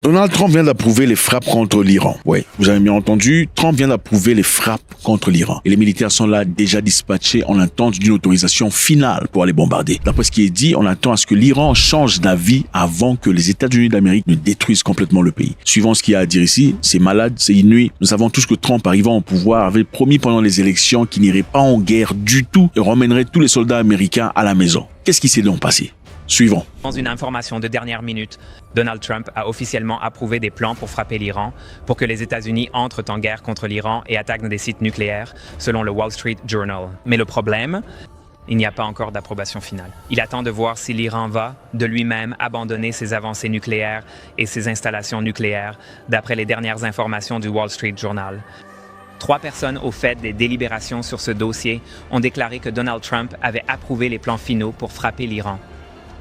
Donald Trump vient d'approuver les frappes contre l'Iran. Oui, vous avez bien entendu, Trump vient d'approuver les frappes contre l'Iran. Et les militaires sont là déjà dispatchés en attente d'une autorisation finale pour aller bombarder. D'après ce qui est dit, on attend à ce que l'Iran change d'avis avant que les États-Unis d'Amérique ne détruisent complètement le pays. Suivant ce qu'il y a à dire ici, c'est malade, c'est inouï. Nous savons tous que Trump, arrivant au pouvoir, avait promis pendant les élections qu'il n'irait pas en guerre du tout et ramènerait tous les soldats américains à la maison. Qu'est-ce qui s'est donc passé? Suivant. Dans une information de dernière minute, Donald Trump a officiellement approuvé des plans pour frapper l'Iran, pour que les États-Unis entrent en guerre contre l'Iran et attaquent des sites nucléaires, selon le Wall Street Journal. Mais le problème, il n'y a pas encore d'approbation finale. Il attend de voir si l'Iran va, de lui-même, abandonner ses avancées nucléaires et ses installations nucléaires, d'après les dernières informations du Wall Street Journal. 3 personnes au fait des délibérations sur ce dossier ont déclaré que Donald Trump avait approuvé les plans finaux pour frapper l'Iran.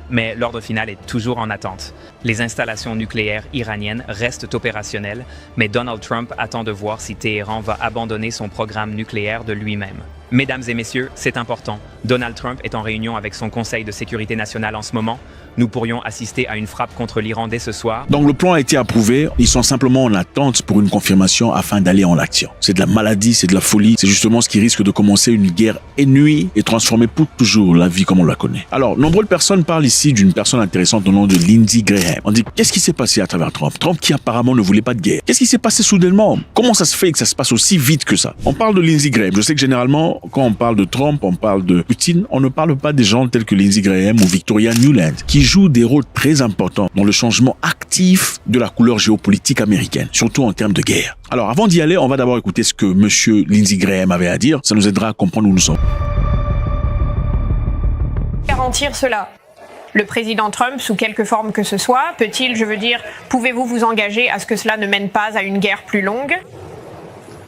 Mais l'ordre final est toujours en attente. Les installations nucléaires iraniennes restent opérationnelles, mais Donald Trump attend de voir si Téhéran va abandonner son programme nucléaire de lui-même. Mesdames et messieurs, c'est important. Donald Trump est en réunion avec son Conseil de sécurité nationale en ce moment. Nous pourrions assister à une frappe contre l'Iran dès ce soir. Donc le plan a été approuvé, ils sont simplement en attente pour une confirmation afin d'aller en action. C'est de la maladie, c'est de la folie, c'est justement ce qui risque de commencer une guerre inouïe et transformer pour toujours la vie comme on la connaît. Alors, nombreuses personnes parlent ici d'une personne intéressante au nom de Lindsey Graham. On dit, qu'est-ce qui s'est passé à travers Trump? Trump qui apparemment ne voulait pas de guerre. Qu'est-ce qui s'est passé soudainement? Comment ça se fait que ça se passe aussi vite que ça? On parle de Lindsey Graham. Je sais que généralement, quand on parle de Trump, on parle de Poutine, on ne parle pas des gens tels que Lindsey Graham ou Victoria Nuland, qui jouent des rôles très importants dans le changement actif de la couleur géopolitique américaine, surtout en termes de guerre. Alors, avant d'y aller, on va d'abord écouter ce que monsieur Lindsey Graham avait à dire. Ça nous aidera à comprendre où nous sommes. Garantir cela. Le président Trump, sous quelque forme que ce soit, peut-il, pouvez-vous vous engager à ce que cela ne mène pas à une guerre plus longue?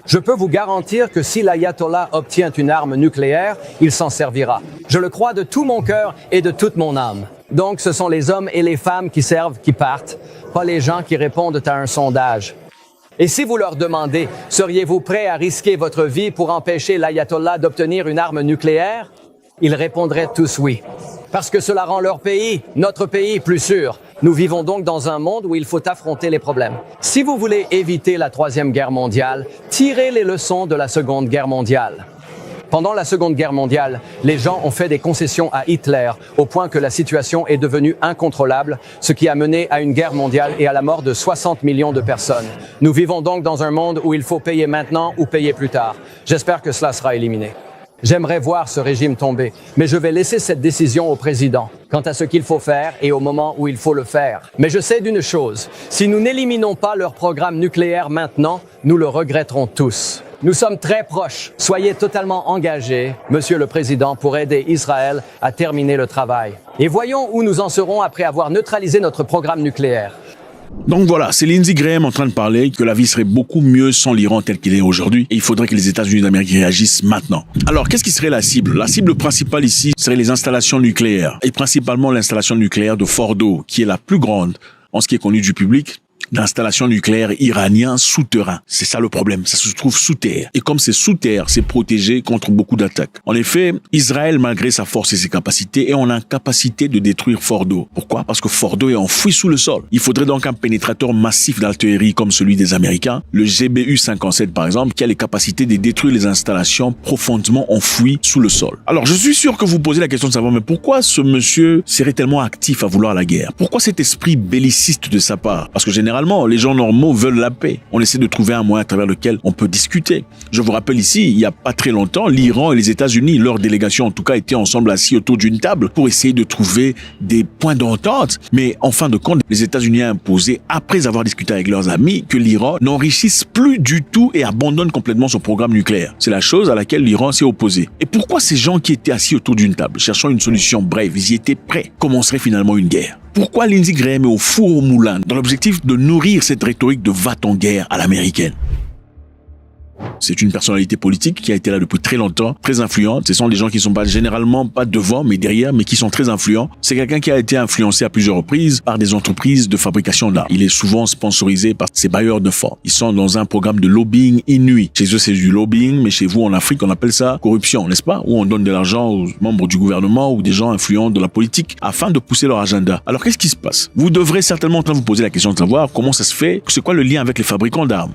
Je peux vous garantir que si l'ayatollah obtient une arme nucléaire, il s'en servira. Je le crois de tout mon cœur et de toute mon âme. Donc ce sont les hommes et les femmes qui servent qui partent, pas les gens qui répondent à un sondage. Et si vous leur demandez, seriez-vous prêt à risquer votre vie pour empêcher l'ayatollah d'obtenir une arme nucléaire? Ils répondraient tous oui. Parce que cela rend leur pays, notre pays, plus sûr. Nous vivons donc dans un monde où il faut affronter les problèmes. Si vous voulez éviter la Troisième Guerre mondiale, tirez les leçons de la Seconde Guerre mondiale. Pendant la Seconde Guerre mondiale, les gens ont fait des concessions à Hitler au point que la situation est devenue incontrôlable, ce qui a mené à une guerre mondiale et à la mort de 60 millions de personnes. Nous vivons donc dans un monde où il faut payer maintenant ou payer plus tard. J'espère que cela sera éliminé. J'aimerais voir ce régime tomber, mais je vais laisser cette décision au président, quant à ce qu'il faut faire et au moment où il faut le faire. Mais je sais d'une chose, si nous n'éliminons pas leur programme nucléaire maintenant, nous le regretterons tous. Nous sommes très proches. Soyez totalement engagés, Monsieur le Président, pour aider Israël à terminer le travail. Et voyons où nous en serons après avoir neutralisé notre programme nucléaire. Donc voilà, c'est Lindsey Graham en train de parler que la vie serait beaucoup mieux sans l'Iran tel qu'il est aujourd'hui et il faudrait que les États-Unis d'Amérique réagissent maintenant. Alors, qu'est-ce qui serait la cible? La cible principale ici serait les installations nucléaires et principalement l'installation nucléaire de Fordo, qui est la plus grande en ce qui est connu du public. D'installation nucléaire iranien souterrain. C'est ça le problème, ça se trouve sous terre. Et comme c'est sous terre, c'est protégé contre beaucoup d'attaques. En effet, Israël, malgré sa force et ses capacités, est en incapacité de détruire Fordo. Pourquoi? Parce que Fordo est enfoui sous le sol. Il faudrait donc un pénétrateur massif d'artillerie comme celui des Américains, le GBU-57 par exemple, qui a les capacités de détruire les installations profondément enfouies sous le sol. Alors, je suis sûr que vous posez la question de savoir, mais pourquoi ce monsieur serait tellement actif à vouloir la guerre? Pourquoi cet esprit belliciste de sa part? Parce que généralement, les gens normaux veulent la paix. On essaie de trouver un moyen à travers lequel on peut discuter. Je vous rappelle ici, il n'y a pas très longtemps, l'Iran et les États-Unis, leur délégation en tout cas, étaient ensemble assis autour d'une table pour essayer de trouver des points d'entente. Mais en fin de compte, les États-Unis ont imposé, après avoir discuté avec leurs amis, que l'Iran n'enrichisse plus du tout et abandonne complètement son programme nucléaire. C'est la chose à laquelle l'Iran s'est opposé. Et pourquoi ces gens qui étaient assis autour d'une table, cherchant une solution brève, ils y étaient prêts, commencerait finalement une guerre? Pourquoi Lindsey Graham est au four au moulin dans l'objectif de nourrir cette rhétorique de va-t-en-guerre à l'américaine? C'est une personnalité politique qui a été là depuis très longtemps, très influente. Ce sont des gens qui sont pas généralement pas devant, mais derrière, mais qui sont très influents. C'est quelqu'un qui a été influencé à plusieurs reprises par des entreprises de fabrication d'armes. Il est souvent sponsorisé par ses bailleurs de fonds. Ils sont dans un programme de lobbying inuit. Chez eux, c'est du lobbying, mais chez vous, en Afrique, on appelle ça corruption, n'est-ce pas? Où on donne de l'argent aux membres du gouvernement ou des gens influents de la politique afin de pousser leur agenda. Alors, qu'est-ce qui se passe? Vous devrez certainement en train de vous poser la question de savoir comment ça se fait, c'est quoi le lien avec les fabricants d'armes?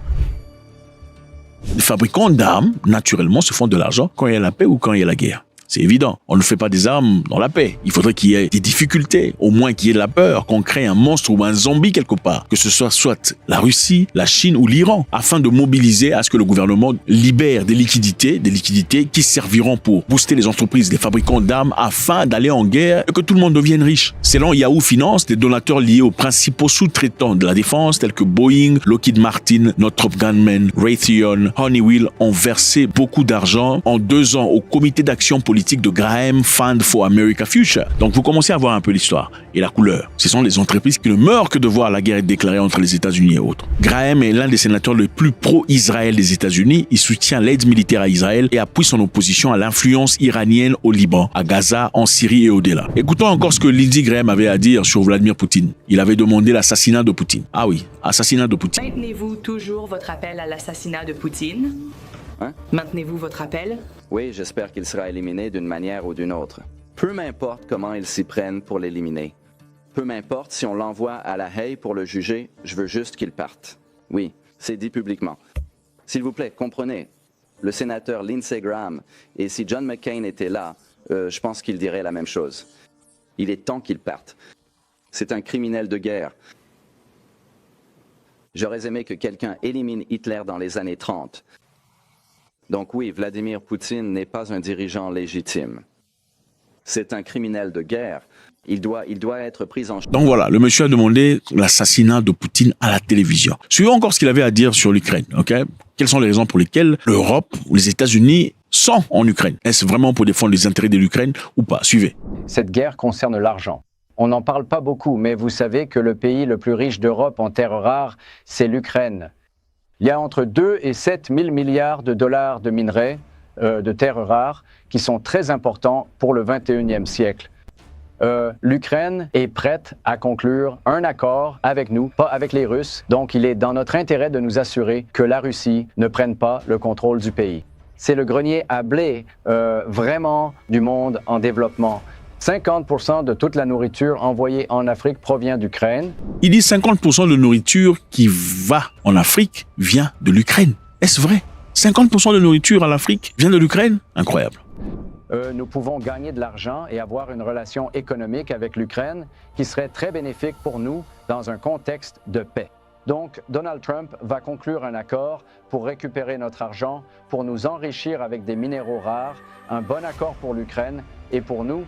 Les fabricants d'armes, naturellement, se font de l'argent quand il y a la paix ou quand il y a la guerre. C'est évident. On ne fait pas des armes dans la paix. Il faudrait qu'il y ait des difficultés, au moins qu'il y ait de la peur, qu'on crée un monstre ou un zombie quelque part. Que ce soit la Russie, la Chine ou l'Iran, afin de mobiliser à ce que le gouvernement libère des liquidités qui serviront pour booster les entreprises, les fabricants d'armes, afin d'aller en guerre et que tout le monde devienne riche. Selon Yahoo Finance, des donateurs liés aux principaux sous-traitants de la défense, tels que Boeing, Lockheed Martin, Northrop Grumman, Raytheon, Honeywell, ont versé beaucoup d'argent en 2 ans au comité d'action politique de Graham Fund for America Future. Donc vous commencez à voir un peu l'histoire et la couleur. Ce sont les entreprises qui ne meurent que de voir la guerre être déclarée entre les États-Unis et autres. Graham est l'un des sénateurs les plus pro-Israël des États-Unis. Il soutient l'aide militaire à Israël et appuie son opposition à l'influence iranienne au Liban, à Gaza, en Syrie et au-delà. Écoutons encore ce que Lindsey Graham avait à dire sur Vladimir Poutine. Il avait demandé l'assassinat de Poutine. Ah oui, assassinat de Poutine. Maintenez-vous toujours votre appel à l'assassinat de Poutine? Maintenez-vous votre appel? Oui, j'espère qu'il sera éliminé d'une manière ou d'une autre. Peu m'importe comment ils s'y prennent pour l'éliminer. Peu m'importe si on l'envoie à La Haye pour le juger, je veux juste qu'il parte. Oui, c'est dit publiquement. S'il vous plaît, comprenez, le sénateur Lindsey Graham, et si John McCain était là, je pense qu'il dirait la même chose. Il est temps qu'il parte. C'est un criminel de guerre. J'aurais aimé que quelqu'un élimine Hitler dans les années 30. Donc oui, Vladimir Poutine n'est pas un dirigeant légitime. C'est un criminel de guerre. Il doit être pris en charge. Donc voilà, le monsieur a demandé l'assassinat de Poutine à la télévision. Suivons encore ce qu'il avait à dire sur l'Ukraine, ok? Quelles sont les raisons pour lesquelles l'Europe ou les États-Unis sont en Ukraine? Est-ce vraiment pour défendre les intérêts de l'Ukraine ou pas? Suivez. Cette guerre concerne l'argent. On n'en parle pas beaucoup, mais vous savez que le pays le plus riche d'Europe en terres rares, c'est l'Ukraine. Il y a entre 2 et 7 000 milliards de dollars de minerais, de terres rares, qui sont très importants pour le 21e siècle. L'Ukraine est prête à conclure un accord avec nous, pas avec les Russes. Donc il est dans notre intérêt de nous assurer que la Russie ne prenne pas le contrôle du pays. C'est le grenier à blé vraiment du monde en développement. 50% de toute la nourriture envoyée en Afrique provient d'Ukraine. Il dit 50% de nourriture qui va en Afrique vient de l'Ukraine. Est-ce vrai? 50% de nourriture en Afrique vient de l'Ukraine? Incroyable. Nous pouvons gagner de l'argent et avoir une relation économique avec l'Ukraine qui serait très bénéfique pour nous dans un contexte de paix. Donc, Donald Trump va conclure un accord pour récupérer notre argent, pour nous enrichir avec des minéraux rares, un bon accord pour l'Ukraine et pour nous,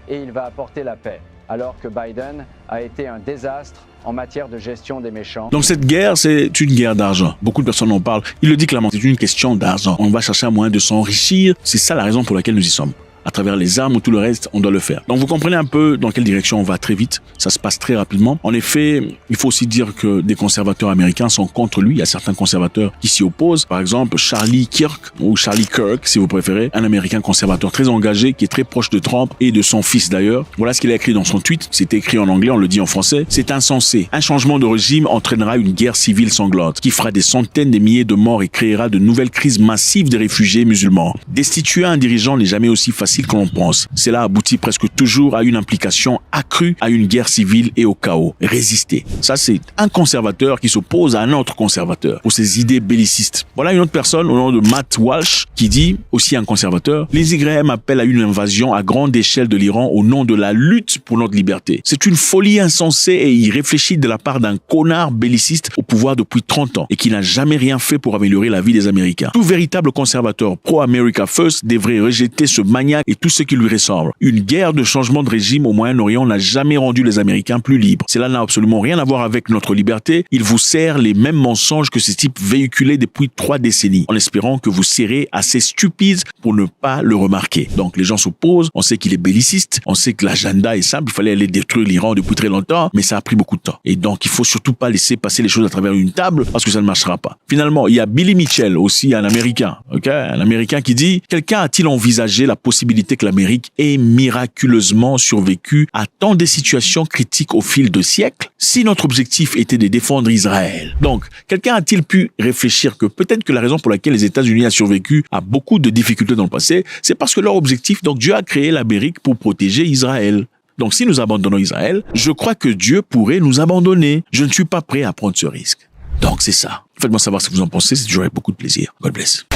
et il va apporter la paix, alors que Biden a été un désastre en matière de gestion des méchants. Donc cette guerre, c'est une guerre d'argent. Beaucoup de personnes en parlent. Il le dit clairement, c'est une question d'argent. On va chercher un moyen de s'enrichir. C'est ça la raison pour laquelle nous y sommes. À travers les armes ou tout le reste, on doit le faire. Donc vous comprenez un peu dans quelle direction on va très vite. Ça se passe très rapidement. En effet, il faut aussi dire que des conservateurs américains sont contre lui. Il y a certains conservateurs qui s'y opposent. Par exemple, Charlie Kirk, ou Charlie Kirk, si vous préférez, un américain conservateur très engagé, qui est très proche de Trump et de son fils d'ailleurs. Voilà ce qu'il a écrit dans son tweet. C'est écrit en anglais, on le dit en français. C'est insensé. Un changement de régime entraînera une guerre civile sanglante, qui fera des centaines de milliers de morts et créera de nouvelles crises massives des réfugiés musulmans. Destituer un dirigeant n'est jamais aussi facile que l'on pense. Cela aboutit presque toujours à une implication accrue à une guerre civile et au chaos. Résister. Ça, c'est un conservateur qui s'oppose à un autre conservateur pour ses idées bellicistes. Voilà une autre personne au nom de Matt Walsh qui dit, aussi un conservateur, Lindsey Graham appelle à une invasion à grande échelle de l'Iran au nom de la lutte pour notre liberté. C'est une folie insensée et irréfléchie de la part d'un connard belliciste au pouvoir depuis 30 ans et qui n'a jamais rien fait pour améliorer la vie des Américains. Tout véritable conservateur pro-America First devrait rejeter ce maniaque démoniaque et tout ce qui lui ressemble. Une guerre de changement de régime au Moyen-Orient n'a jamais rendu les Américains plus libres. Cela n'a absolument rien à voir avec notre liberté. Il vous sert les mêmes mensonges que ce type véhiculé depuis 3 décennies, en espérant que vous serez assez stupides pour ne pas le remarquer. Donc les gens s'opposent, on sait qu'il est belliciste, on sait que l'agenda est simple, il fallait aller détruire l'Iran depuis très longtemps, mais ça a pris beaucoup de temps. Et donc il faut surtout pas laisser passer les choses à travers une table parce que ça ne marchera pas. Finalement, il y a Billy Mitchell, aussi un Américain, un Américain qui dit: quelqu'un a-t-il envisagé la possibilité que l'Amérique ait miraculeusement survécu à tant de situations critiques au fil de siècles si notre objectif était de défendre Israël? Donc, quelqu'un a-t-il pu réfléchir que peut-être que la raison pour laquelle les États-Unis ont survécu à beaucoup de difficultés dans le passé, c'est parce que leur objectif, donc Dieu a créé l'Amérique pour protéger Israël. Donc si nous abandonnons Israël, je crois que Dieu pourrait nous abandonner. Je ne suis pas prêt à prendre ce risque. Donc c'est ça. Faites-moi savoir ce que vous en pensez, c'est toujours avec beaucoup de plaisir. God bless.